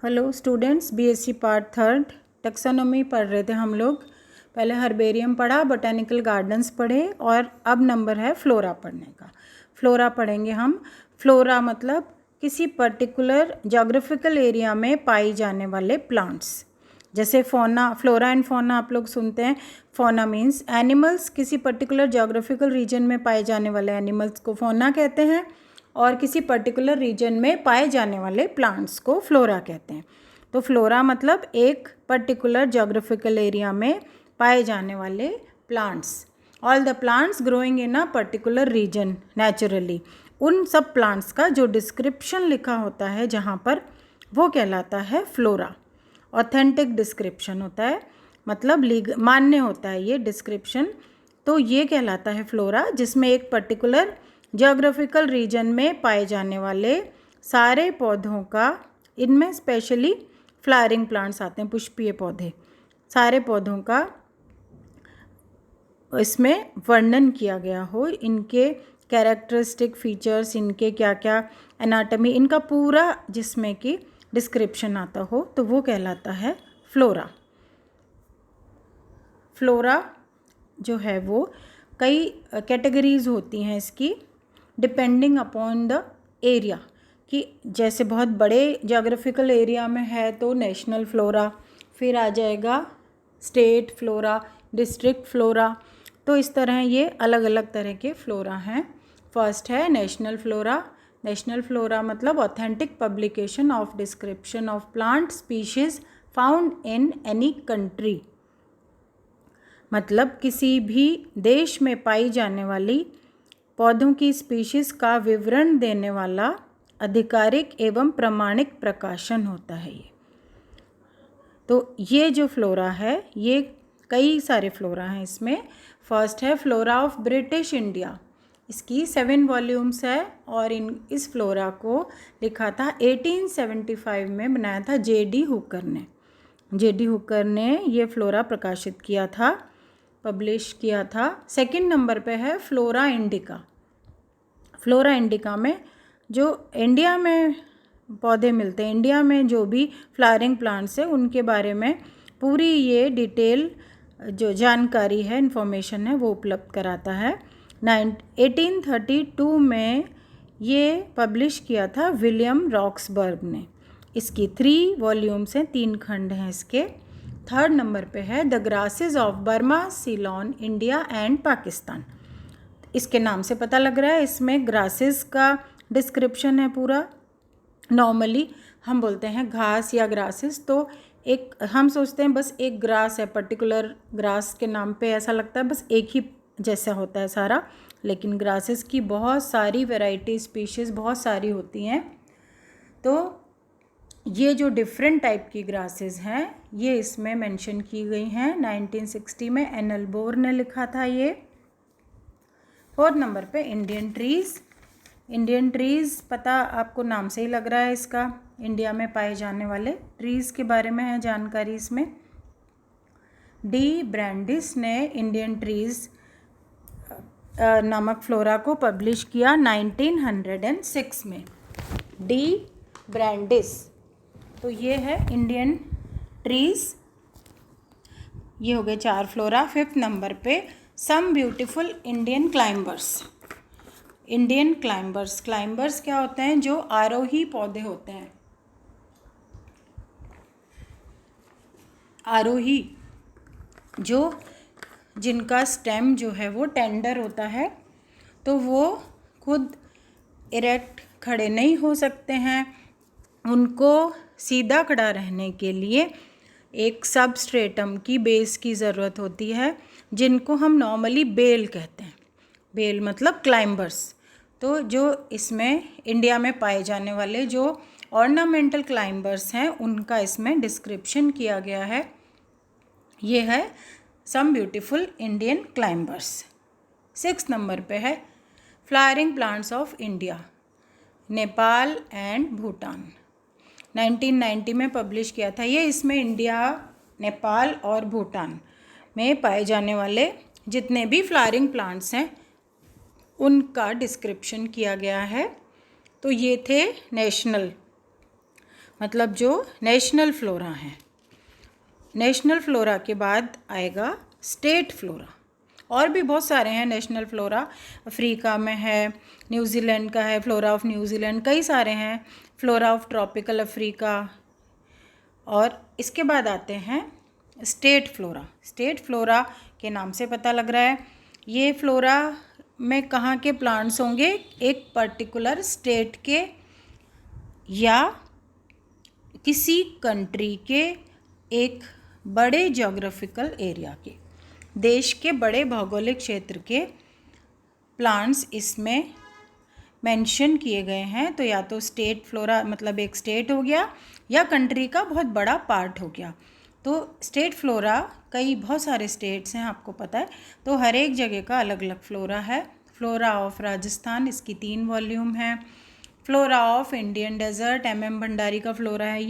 Hello students, BSc part third taxonomy पढ़ रहे थे हम लोग। पहले हर्बेरियम पढ़ा, बोटेनिकल गार्डन्स पढ़े और अब नंबर है फ्लोरा पढ़ने का। फ्लोरा पढ़ेंगे हम। फ्लोरा मतलब किसी पर्टिकुलर जोग्राफिकल एरिया में पाई जाने वाले प्लांट्स। जैसे फौना, फ्लोरा एंड फौना आप लोग सुनते हैं। फौना मीन्स एनिमल्स, किसी पर्टिकुलर जोग्राफिकल रीजन में पाए जाने वाले एनिमल्स को फौना कहते हैं और किसी पर्टिकुलर रीजन में पाए जाने वाले प्लांट्स को फ्लोरा कहते हैं। तो फ्लोरा मतलब एक पर्टिकुलर जोग्राफिकल एरिया में पाए जाने वाले plants. All the plants growing in a particular region naturally. उन सब प्लांट्स का जो डिस्क्रिप्शन लिखा होता है जहाँ पर, वो कहलाता है फ्लोरा। ऑथेंटिक डिस्क्रिप्शन होता है, मतलब मान्य होता है ये डिस्क्रिप्शन। तो ये कहलाता है फ्लोरा, जिसमें एक पर्टिकुलर ज्योग्राफिकल रीजन में पाए जाने वाले सारे पौधों का, इनमें स्पेशली फ्लावरिंग प्लांट्स आते हैं, पुष्पीय पौधे, सारे पौधों का इसमें वर्णन किया गया हो। इनके कैरेक्टरिस्टिक फीचर्स, इनके क्या क्या एनाटॉमी, इनका पूरा जिसमें कि डिस्क्रिप्शन आता हो, तो वो कहलाता है फ्लोरा। फ्लोरा जो है वो कई कैटेगरीज होती हैं इसकी, डिपेंडिंग अपॉन द एरिया। कि जैसे बहुत बड़े जोग्राफिकल एरिया में है तो नेशनल फ्लोरा, फिर आ जाएगा स्टेट फ्लोरा, डिस्ट्रिक्ट फ्लोरा। तो इस तरह ये अलग अलग तरह के फ्लोरा हैं। फर्स्ट है नेशनल फ्लोरा। नेशनल फ्लोरा मतलब authentic publication of description of plant species found in any country. मतलब किसी भी देश में पाई जाने वाली पौधों की स्पीशीज़ का विवरण देने वाला आधिकारिक एवं प्रमाणिक प्रकाशन होता है ये। तो ये जो फ्लोरा है, ये कई सारे फ्लोरा हैं इसमें। फर्स्ट है फ्लोरा ऑफ ब्रिटिश इंडिया। इसकी 7 वॉल्यूम्स है और इस फ्लोरा को लिखा था 1875 में, बनाया था J.D. हुकर ने। J.D. हुकर ने ये फ्लोरा प्रकाशित किया था, पब्लिश किया था। सेकंड नंबर पे है फ्लोरा इंडिका। फ्लोरा इंडिका में जो इंडिया में पौधे मिलते हैं, इंडिया में जो भी फ्लावरिंग प्लांट्स है, उनके बारे में पूरी ये डिटेल जो जानकारी है, इन्फॉर्मेशन है, वो उपलब्ध कराता है। 1832 में ये पब्लिश किया था विलियम रॉक्सबर्ग ने। इसकी 3 वॉल्यूम्स हैं, 3 खंड हैं इसके। थर्ड नंबर पे है the grasses of Burma, Ceylon, India and Pakistan. इसके नाम से पता लग रहा है इसमें ग्रासेस का डिस्क्रिप्शन है पूरा। नॉर्मली हम बोलते हैं घास या ग्रासेस, तो एक हम सोचते हैं बस एक ग्रास है, पर्टिकुलर ग्रास के नाम पे ऐसा लगता है बस एक ही जैसा होता है सारा, लेकिन ग्रासेस की बहुत सारी वैरायटी, स्पीशीज़ बहुत सारी होती हैं। तो ये जो डिफरेंट टाइप की ग्रासेस हैं, ये इसमें मेंशन की गई हैं। 1960 में एनएल बोर ने लिखा था ये। फोर्थ नंबर पे इंडियन ट्रीज़। इंडियन ट्रीज़ पता आपको नाम से ही लग रहा है इसका, इंडिया में पाए जाने वाले ट्रीज़ के बारे में है जानकारी इसमें। डी ब्रैंडिस ने इंडियन ट्रीज़ नामक फ्लोरा को पब्लिश किया 1906 में। D Brandis. तो ये है इंडियन ट्रीज़। ये हो गए 4 फ्लोरा। 5th नंबर पे some beautiful Indian climbers. Indian climbers, climbers क्या होते हैं? जो आरोही पौधे होते हैं, आरोही, जो जिनका स्टेम जो है वो टेंडर होता है, तो वो खुद इरेक्ट खड़े नहीं हो सकते हैं। उनको सीधा खड़ा रहने के लिए एक सबस्ट्रेटम की बेस की ज़रूरत होती है, जिनको हम नॉर्मली बेल कहते हैं। बेल मतलब क्लाइंबर्स। तो जो इसमें इंडिया में पाए जाने वाले जो ऑर्नामेंटल क्लाइंबर्स हैं, उनका इसमें डिस्क्रिप्शन किया गया है। ये है some beautiful Indian climbers. 6th number पे है flowering plants of India, Nepal and Bhutan. 1990 में पब्लिश किया था ये। इसमें इंडिया, नेपाल और भूटान में पाए जाने वाले जितने भी फ्लावरिंग प्लांट्स हैं, उनका डिस्क्रिप्शन किया गया है। तो ये थे नेशनल मतलब जो नेशनल फ्लोरा हैं। नेशनल फ्लोरा के बाद आएगा स्टेट फ्लोरा। और भी बहुत सारे हैं नेशनल फ्लोरा, अफ्रीका में है, न्यूजीलैंड का है, फ्लोरा ऑफ न्यूजीलैंड, कई सारे हैं, फ्लोरा ऑफ ट्रॉपिकल अफ्रीका। और इसके बाद आते हैं स्टेट फ्लोरा। स्टेट फ्लोरा के नाम से पता लग रहा है ये फ्लोरा में कहाँ के प्लांट्स होंगे, एक पर्टिकुलर स्टेट के या किसी कंट्री के एक बड़े ज्योग्राफिकल एरिया के, देश के बड़े भौगोलिक क्षेत्र के प्लांट्स इसमें मेंशन किए गए हैं। तो या तो स्टेट फ्लोरा मतलब एक स्टेट हो गया या कंट्री का बहुत बड़ा पार्ट हो गया। तो स्टेट फ्लोरा बहुत सारे स्टेट्स हैं, आपको पता है, तो हर एक जगह का अलग अलग फ्लोरा है। फ्लोरा ऑफ राजस्थान, इसकी 3 वॉल्यूम है। Flora of Indian desert, MM Bhandari का फ्लोरा है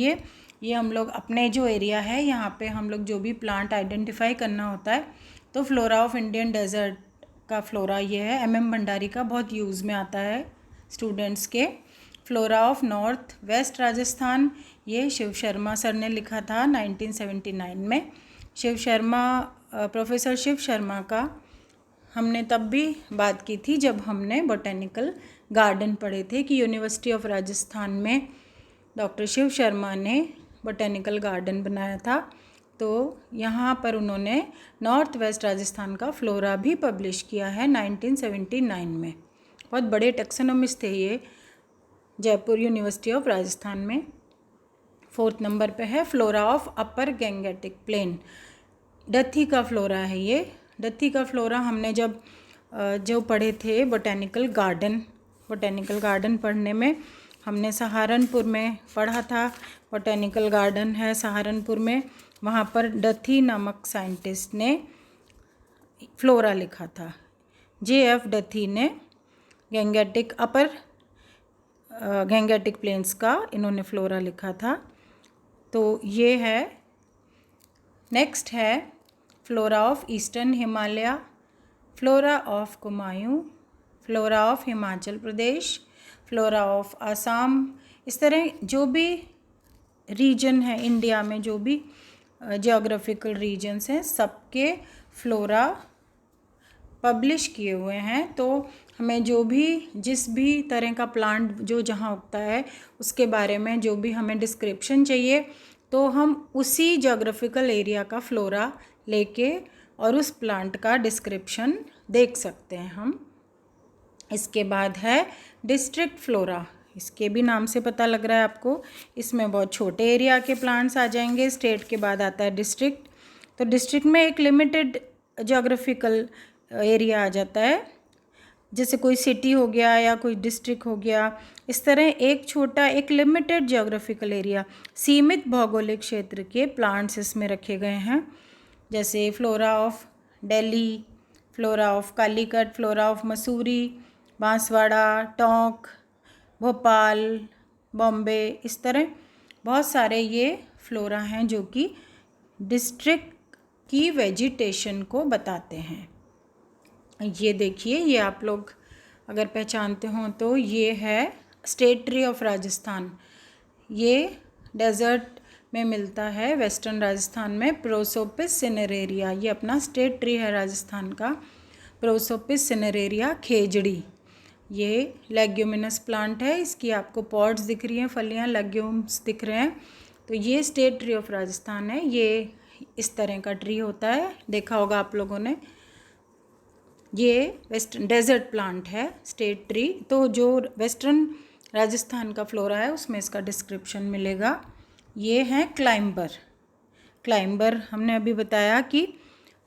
ये हम लोग अपने जो एरिया है यहाँ पे हम लोग जो भी प्लांट आइडेंटिफाई करना होता है तो फ्लोरा ऑफ इंडियन डेजर्ट का फ्लोरा ये है। MM भंडारी का बहुत यूज़ में आता है स्टूडेंट्स के। Flora of north west Rajasthan, ये शिव शर्मा सर ने लिखा था 1979 में। शिव शर्मा, प्रोफेसर शिव शर्मा का हमने तब भी बात की थी जब हमने बोटेनिकल गार्डन पढ़े थे कि यूनिवर्सिटी ऑफ राजस्थान में डॉक्टर शिव शर्मा ने बोटेनिकल गार्डन बनाया था। तो यहाँ पर उन्होंने नॉर्थ वेस्ट राजस्थान का फ्लोरा भी पब्लिश किया है 1979 में। बहुत बड़े टैक्सोनॉमिस्ट थे ये, जयपुर यूनिवर्सिटी ऑफ राजस्थान में। 4th नंबर पे है flora of upper Gangetic plain, डथी का फ्लोरा है ये। डथी का फ्लोरा हमने जो पढ़े थे बोटेनिकल गार्डन पढ़ने में हमने सहारनपुर में पढ़ा था। बोटेनिकल गार्डन है सहारनपुर में, वहाँ पर डथी नामक साइंटिस्ट ने फ्लोरा लिखा था। JF डथी ने अपर गैंगेटिक प्लेन्स का इन्होंने फ्लोरा लिखा था। तो ये है। नेक्स्ट है flora of eastern Himalaya, flora of Kumaon, flora of Himachal Pradesh, flora of Assam. इस तरह जो भी रीजन है इंडिया में, जो भी जियोग्राफिकल रीजन्स हैं, सबके फ्लोरा पब्लिश किए हुए हैं। तो हमें जिस भी तरह का प्लांट जो जहाँ उगता है उसके बारे में जो भी हमें डिस्क्रिप्शन चाहिए तो हम उसी ज्योग्राफिकल एरिया का फ्लोरा लेके और उस प्लांट का डिस्क्रिप्शन देख सकते हैं हम। इसके बाद है डिस्ट्रिक्ट फ्लोरा, इसके भी नाम से पता लग रहा है आपको, इसमें बहुत छोटे एरिया के प्लांट्स आ जाएंगे। स्टेट के बाद आता है डिस्ट्रिक्ट, तो डिस्ट्रिक्ट में एक लिमिटेड ज्योग्राफिकल एरिया आ जाता है, जैसे कोई सिटी हो गया या कोई डिस्ट्रिक्ट हो गया। इस तरह एक लिमिटेड ज्योग्राफिकल एरिया, सीमित भौगोलिक क्षेत्र के प्लांट्स इसमें रखे गए हैं, जैसे flora of Delhi, flora of Calicut, flora of Mussoorie, Banswara, Tonk, Bhopal, Bombay. इस तरह बहुत सारे ये फ्लोरा हैं जो कि डिस्ट्रिक्ट की वेजिटेशन को बताते हैं। ये देखिए, ये आप लोग अगर पहचानते हो तो ये है स्टेट ट्री ऑफ राजस्थान। ये डेजर्ट में मिलता है वेस्टर्न राजस्थान में, प्रोसोपिस सिनेरेरिया, ये अपना स्टेट ट्री है राजस्थान का। प्रोसोपिस सिनेरेरिया खेजड़ी, ये लेग्यूमिनस प्लांट है, इसकी आपको पॉड्स दिख रही हैं, फलियां, लेग्यूम्स दिख रहे हैं। तो ये स्टेट ट्री ऑफ राजस्थान है। ये इस तरह का ट्री होता है, देखा होगा आप लोगों ने। ये वेस्टर्न डेजर्ट प्लांट है स्टेट ट्री। तो जो वेस्टर्न राजस्थान का फ्लोरा है उसमें इसका डिस्क्रिप्शन मिलेगा। ये हैं क्लाइंबर हमने अभी बताया कि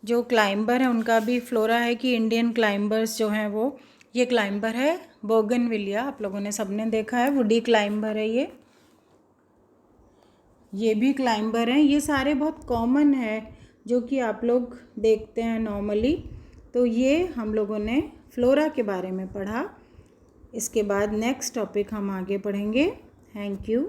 जो क्लाइंबर है उनका भी फ्लोरा है कि इंडियन क्लाइंबर्स जो हैं वो, ये क्लाइंबर है बोगनविलिया, आप लोगों ने सबने देखा है, वुडी क्लाइंबर है ये भी क्लाइंबर हैं। ये सारे बहुत कॉमन है जो कि आप लोग देखते हैं नॉर्मली। तो ये हम लोगों ने फ्लोरा के बारे में पढ़ा। इसके बाद नेक्स्ट टॉपिक हम आगे पढ़ेंगे। Thank you.